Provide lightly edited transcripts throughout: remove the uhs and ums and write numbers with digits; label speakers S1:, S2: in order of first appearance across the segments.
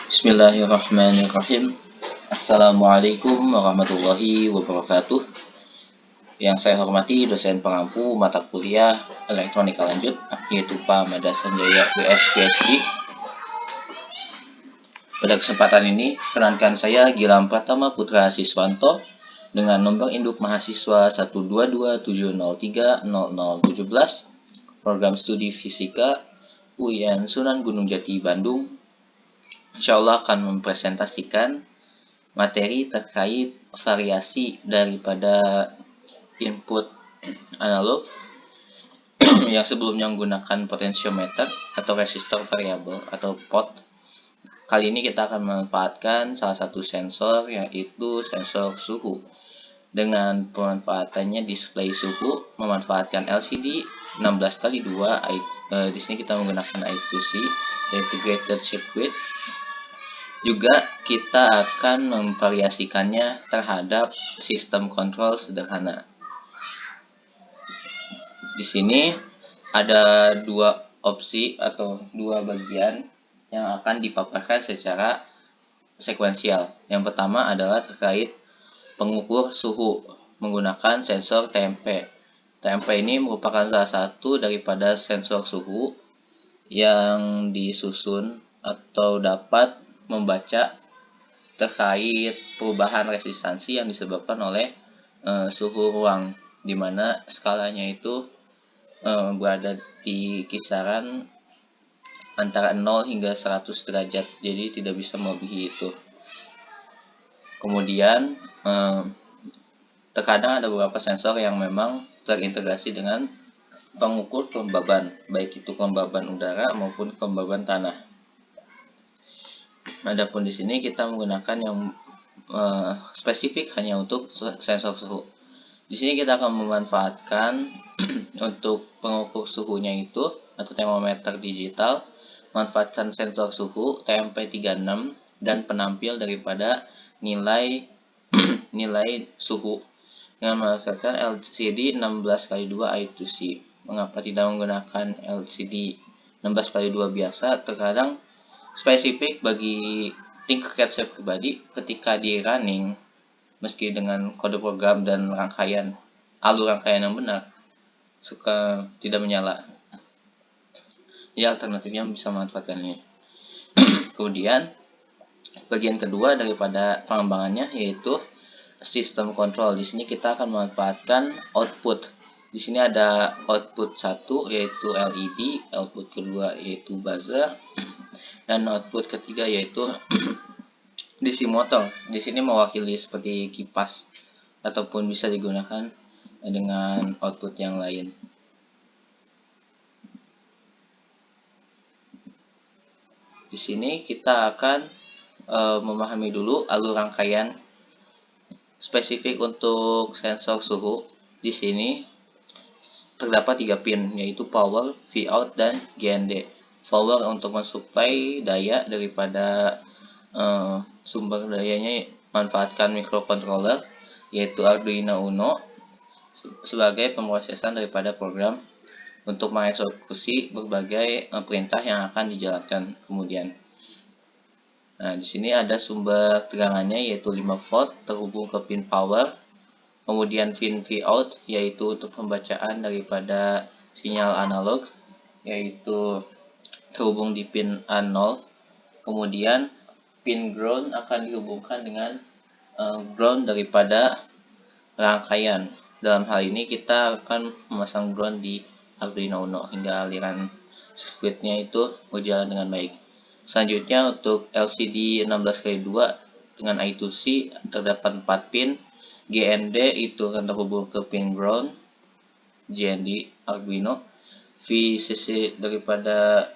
S1: Bismillahirrahmanirrahim. Assalamualaikum warahmatullahi wabarakatuh. Yang saya hormati dosen pengampu mata kuliah elektronika lanjut, yaitu Pak Mada Sanjaya US PhD. Pada kesempatan ini, kenalkan saya Gilang Pratama Putra Siswanto dengan nomor induk mahasiswa 12270300017, program studi fisika UIN Sunan Gunung Jati Bandung. Insya Allah akan mempresentasikan materi terkait variasi daripada input analog yang sebelumnya menggunakan potentiometer atau resistor variabel atau pot. Kali ini kita akan memanfaatkan salah satu sensor, yaitu sensor suhu. Dengan pemanfaatannya display suhu, memanfaatkan LCD 16x2. Di sini kita menggunakan I2C, integrated circuit. Juga kita akan memvariasikannya terhadap sistem kontrol sederhana. Di sini ada dua opsi atau dua bagian yang akan dipaparkan secara sekuensial. Yang pertama adalah terkait pengukur suhu menggunakan sensor TMP. TMP ini merupakan salah satu daripada sensor suhu yang disusun atau dapat membaca terkait perubahan resistansi yang disebabkan oleh suhu ruang, di mana skalanya itu berada di kisaran antara 0 hingga 100 derajat, jadi tidak bisa melebihi itu. Kemudian terkadang ada beberapa sensor yang memang terintegrasi dengan pengukur kelembaban, baik itu kelembaban udara maupun kelembaban tanah. Adapun di sini kita menggunakan yang spesifik hanya untuk sensor suhu. Di sini kita akan memanfaatkan untuk pengukur suhunya itu atau termometer digital, manfaatkan sensor suhu TMP36 dan penampil daripada nilai suhu dengan memanfaatkan LCD 16x2 I2C. Mengapa tidak menggunakan LCD 16x2 biasa? Terkadang spesifik bagi Tinkercad saya pribadi, ketika di running meski dengan kode program dan alur rangkaian yang benar, suka tidak menyala. Ya, alternatifnya bisa memanfaatkan ini. Kemudian bagian kedua daripada pengembangannya yaitu sistem kontrol. Di sini kita akan memanfaatkan output. Di sini ada output 1 yaitu LED, output kedua yaitu buzzer, dan output ketiga yaitu DC motor. Di sini mewakili seperti kipas ataupun bisa digunakan dengan output yang lain. Di sini kita akan memahami dulu alur rangkaian spesifik untuk sensor suhu. Di sini terdapat 3 pin, yaitu power, Vout, dan GND. Power untuk mensuplai daya daripada sumber dayanya manfaatkan microcontroller, yaitu Arduino Uno, sebagai pemrosesan daripada program untuk mengeksekusi berbagai perintah yang akan dijalankan kemudian. Nah, di sini ada sumber tegangannya yaitu 5 volt terhubung ke pin power. Kemudian pin Vout yaitu untuk pembacaan daripada sinyal analog, yaitu terhubung di pin A0. Kemudian pin ground akan dihubungkan dengan ground daripada rangkaian. Dalam hal ini kita akan memasang ground di Arduino Uno hingga aliran sirkuitnya itu berjalan dengan baik. Selanjutnya untuk LCD 16x2 dengan I2C terdapat 4 pin. GND itu akan terhubung ke pin ground GND Arduino. VCC daripada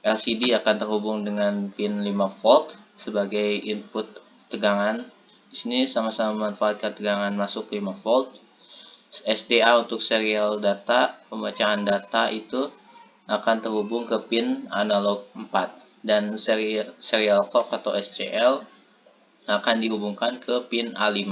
S1: LCD akan terhubung dengan pin 5 volt sebagai input tegangan. Di sini sama-sama memanfaatkan tegangan masuk 5 volt. SDA untuk serial data, pembacaan data itu akan terhubung ke pin analog 4, dan serial clock atau SCL akan dihubungkan ke pin A5.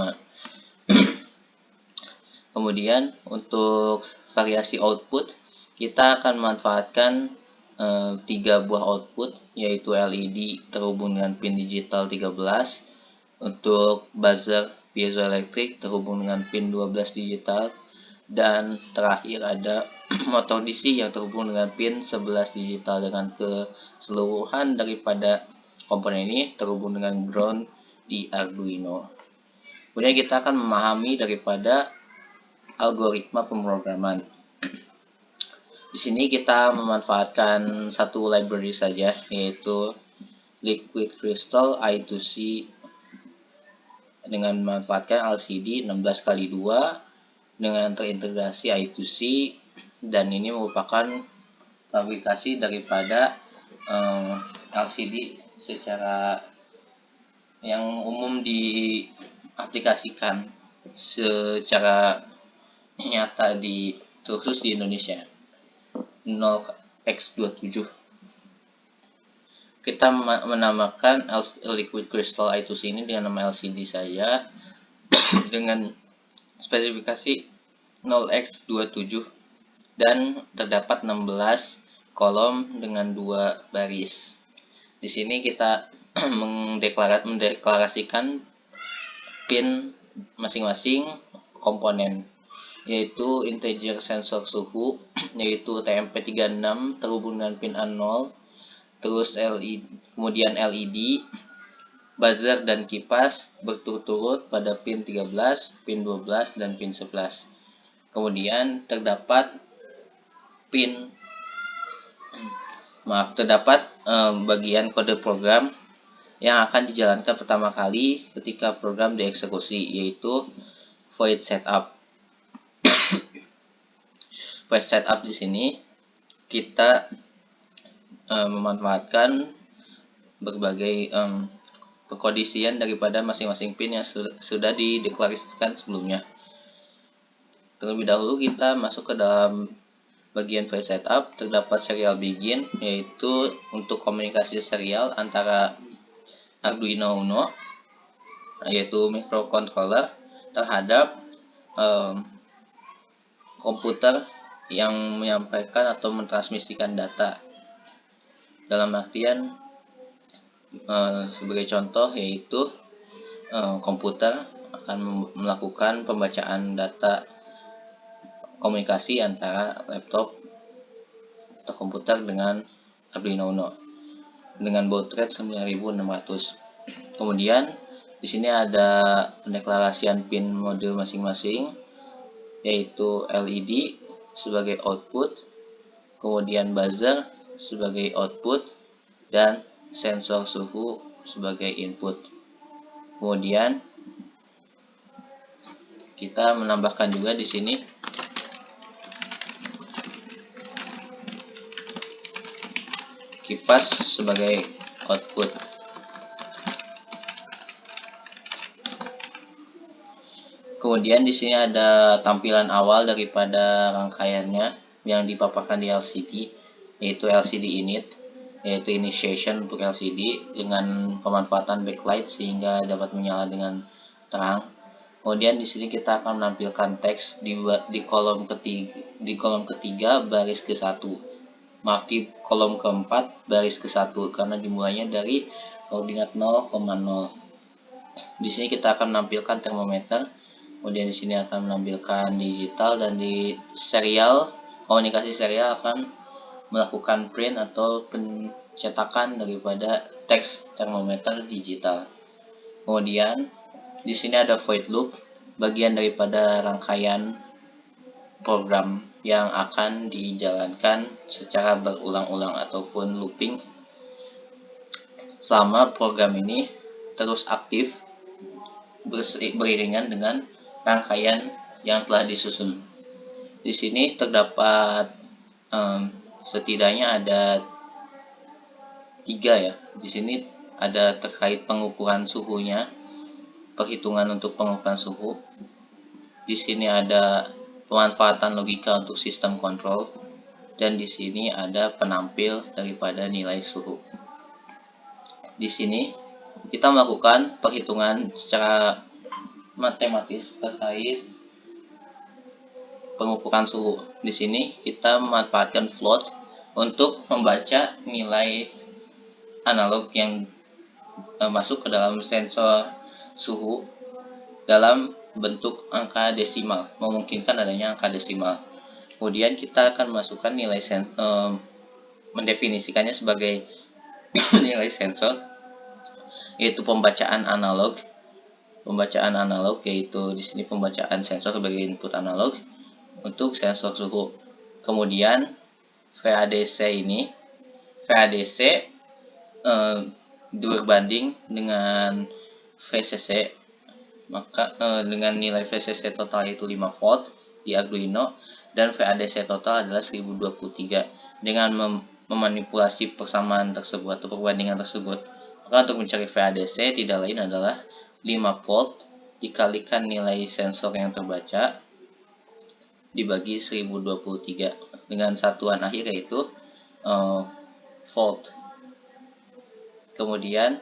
S1: Kemudian untuk variasi output, kita akan memanfaatkan 3 buah output, yaitu LED terhubung dengan pin digital 13, untuk buzzer piezoelektrik terhubung dengan pin 12 digital, dan terakhir ada motor DC yang terhubung dengan pin 11 digital. Dengan keseluruhan daripada komponen ini terhubung dengan ground di Arduino. Kemudian kita akan memahami daripada algoritma pemrograman. Di sini kita memanfaatkan satu library saja, yaitu Liquid Crystal I2C, dengan memanfaatkan LCD 16x2 dengan terintegrasi I2C, dan ini merupakan fabrikasi daripada LCD secara yang umum diaplikasikan secara nyata khusus di Indonesia, 0x27. Kita menamakan Liquid Crystal I2C ini dengan nama LCD saja dengan spesifikasi 0x27, dan terdapat 16 kolom dengan 2 baris. Di sini kita mendeklarasikan pin masing-masing komponen, yaitu integer sensor suhu, yaitu TMP36 terhubung dengan pin A0, terus kemudian LED, buzzer dan kipas berturut-turut pada pin 13, pin 12, dan pin 11. Kemudian terdapat bagian kode program yang akan dijalankan pertama kali ketika program dieksekusi, yaitu void setup. Void setup di sini kita memanfaatkan berbagai pengkondisian daripada masing-masing pin yang sudah dideklarasikan sebelumnya. Terlebih dahulu kita masuk ke dalam bagian void setup. Terdapat serial begin, yaitu untuk komunikasi serial antara Arduino Uno, yaitu microcontroller, terhadap komputer yang menyampaikan atau mentransmisikan data. Dalam artian sebagai contoh, yaitu komputer akan melakukan pembacaan data komunikasi antara laptop atau komputer dengan Arduino Uno dengan baud rate 9600. Kemudian di sini ada pendeklarasian pin modul masing-masing, yaitu LED sebagai output, kemudian buzzer sebagai output, dan sensor suhu sebagai input. Kemudian kita menambahkan juga di sini kipas sebagai output. Kemudian di sini ada tampilan awal daripada rangkaiannya yang dipaparkan di LCD, yaitu LCD init, yaitu initiation untuk LCD dengan pemanfaatan backlight sehingga dapat menyala dengan terang. Kemudian di sini kita akan menampilkan teks di kolom ketiga baris ke-1. Maaf, di kolom keempat baris ke-1, karena dimulainya dari koordinat 0,0. Di sini kita akan menampilkan termometer. Kemudian di sini akan menampilkan digital, dan di komunikasi serial akan melakukan print atau pencetakan daripada teks termometer digital. Kemudian di sini ada void loop, bagian daripada rangkaian program yang akan dijalankan secara berulang-ulang ataupun looping selama program ini terus aktif beriringan dengan rangkaian yang telah disusun. Di sini terdapat setidaknya ada 3 ya. Di sini ada terkait pengukuran suhunya, perhitungan untuk pengukuran suhu. Di sini ada pemanfaatan logika untuk sistem kontrol, dan di sini ada penampil daripada nilai suhu. Di sini kita melakukan perhitungan secara matematis terkait pengukuran suhu. Di sini kita memanfaatkan float untuk membaca nilai analog yang masuk ke dalam sensor suhu dalam bentuk angka desimal, memungkinkan adanya angka desimal. Kemudian kita akan masukkan nilai mendefinisikannya sebagai nilai sensor, yaitu pembacaan analog. Pembacaan analog yaitu di sini pembacaan sensor sebagai input analog untuk sensor suhu. Kemudian VADC berbanding dengan VCC, maka dengan nilai VCC total itu 5 volt di Arduino dan VADC total adalah 1023. Dengan memanipulasi persamaan tersebut atau perbandingan tersebut, maka untuk mencari VADC tidak lain adalah 5 volt dikalikan nilai sensor yang terbaca dibagi 1023 dengan satuan akhir yaitu volt. Kemudian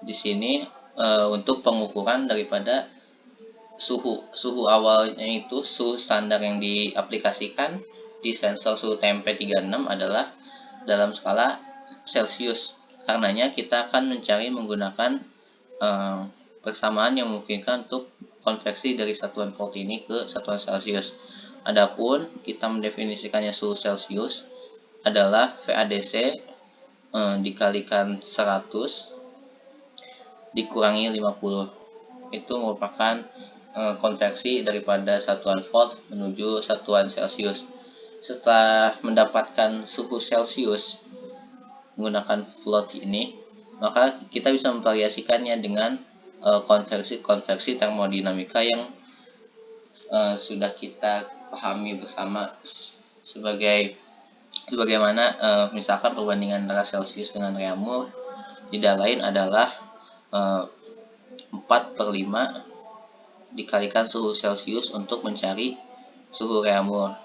S1: di sini untuk pengukuran daripada suhu awalnya itu suhu standar yang diaplikasikan di sensor suhu TMP36 adalah dalam skala Celsius. Karenanya kita akan mencari menggunakan persamaan yang memungkinkan untuk konversi dari satuan volt ini ke satuan Celsius. Adapun kita mendefinisikannya suhu Celsius adalah VADC dikalikan 100 dikurangi 50. Itu merupakan konversi daripada satuan volt menuju satuan Celsius. Setelah mendapatkan suhu Celsius menggunakan float ini, maka kita bisa memvariasikannya dengan konversi termodinamika yang sudah kita pahami bersama sebagaimana misalkan perbandingan antara Celsius dengan Reaumur tidak lain adalah 4/5 dikalikan suhu Celsius untuk mencari suhu Reaumur.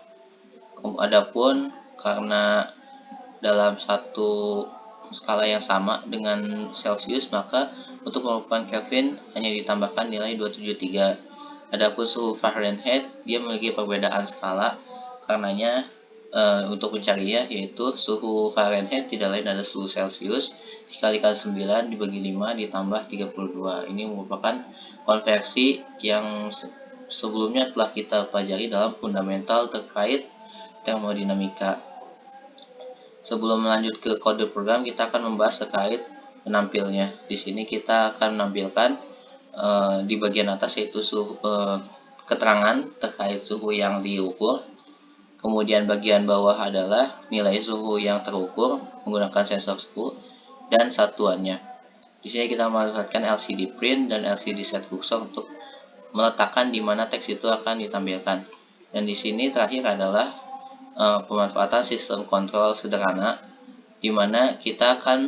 S1: Adapun karena dalam satu skala yang sama dengan Celsius, maka untuk melakukan Kelvin hanya ditambahkan nilai 273. Adapun suhu Fahrenheit dia memiliki perbedaan skala, karenanya untuk mencarinya yaitu suhu Fahrenheit tidak lain adalah suhu Celsius dikalikan 9 dibagi 5 ditambah 32. Ini merupakan konversi yang sebelumnya telah kita pelajari dalam fundamental terkait termodinamika. Sebelum melanjut ke kode program, kita akan membahas terkait penampilnya. Di sini kita akan menampilkan di bagian atas yaitu keterangan terkait suhu yang diukur. Kemudian bagian bawah adalah nilai suhu yang terukur menggunakan sensor suhu dan satuannya. Di sini kita memanfaatkan LCD print dan LCD set cursor untuk meletakkan di mana teks itu akan ditampilkan. Dan di sini terakhir adalah pemanfaatan sistem kontrol sederhana, di mana kita akan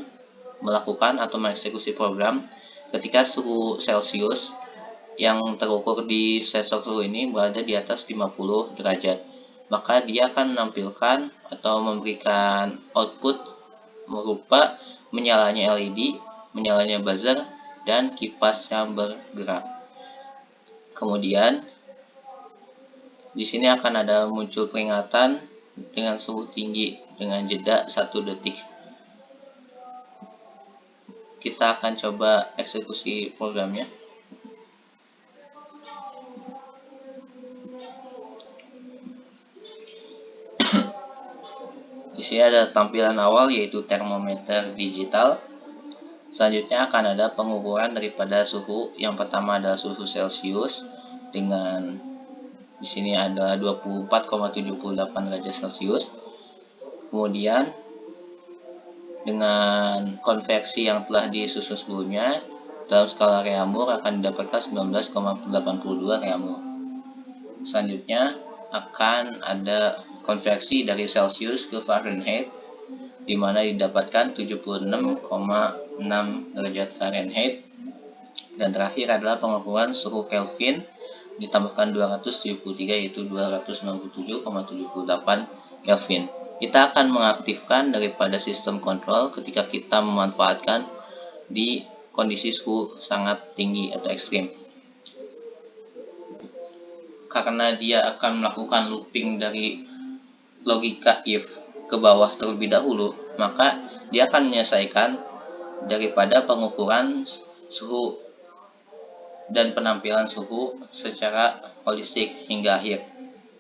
S1: melakukan atau mengeksekusi program ketika suhu Celsius yang terukur di sensor suhu ini berada di atas 50 derajat. Maka dia akan menampilkan atau memberikan output berupa menyalanya LED, menyalanya buzzer, dan kipas yang bergerak. Kemudian di sini akan ada muncul peringatan dengan suhu tinggi dengan jeda 1 detik. Kita akan coba eksekusi programnya. Di sini ada tampilan awal yaitu termometer digital. Selanjutnya akan ada pengukuran daripada suhu. Yang pertama adalah suhu Celsius dengan di sini ada 24,78 derajat Celcius. Kemudian dengan konversi yang telah disusun sebelumnya dalam skala Reaumur akan didapatkan 19,82 Reaumur. Selanjutnya akan ada konversi dari Celsius ke Fahrenheit, di mana didapatkan 76,6 derajat Fahrenheit. Dan terakhir adalah pengukuran suhu Kelvin ditambahkan 273 yaitu 297,78 Kelvin. Kita akan mengaktifkan daripada sistem kontrol ketika kita memanfaatkan di kondisi suhu sangat tinggi atau ekstrim. Karena dia akan melakukan looping dari logika if ke bawah terlebih dahulu, maka dia akan menyelesaikan daripada pengukuran suhu dan penampilan suhu secara holistik hingga akhir.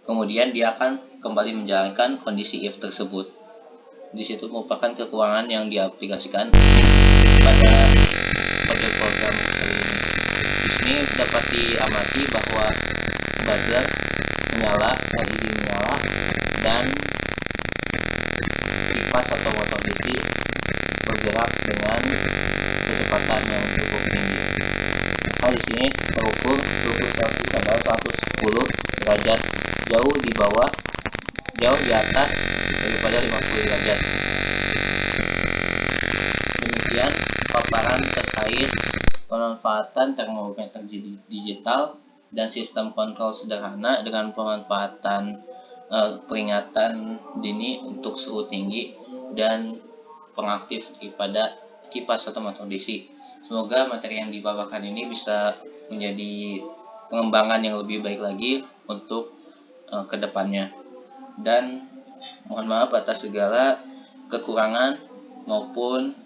S1: Kemudian dia akan kembali menjalankan kondisi if tersebut. Di situ merupakan kekurangan yang diaplikasikan pada kode program kali ini. Di sini dapat diamati bahwa buzzer menyala, LED menyala, dan kipas atau motor DC bergerak dengan kecepatan yang cukup tinggi. Maka di sini terukur suhu Celcius adalah 110 derajat, jauh di atas daripada 50 derajat. Demikian paparan terkait pemanfaatan termometer digital dan sistem kontrol sederhana dengan pemanfaatan peringatan dini untuk suhu tinggi dan pengaktif daripada kipas atau motor DC. Semoga materi yang dipaparkan ini bisa menjadi pengembangan yang lebih baik lagi untuk kedepannya. Dan mohon maaf atas segala kekurangan maupun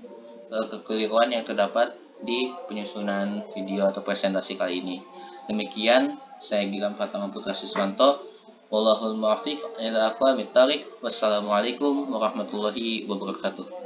S1: kekeliruan yang terdapat di penyusunan video atau presentasi kali ini. Demikian, saya Gilang Pratama Putra Siswanto. Wallahul muwaffiq ila aqwamit thoriq. Wassalamualaikum warahmatullahi wabarakatuh.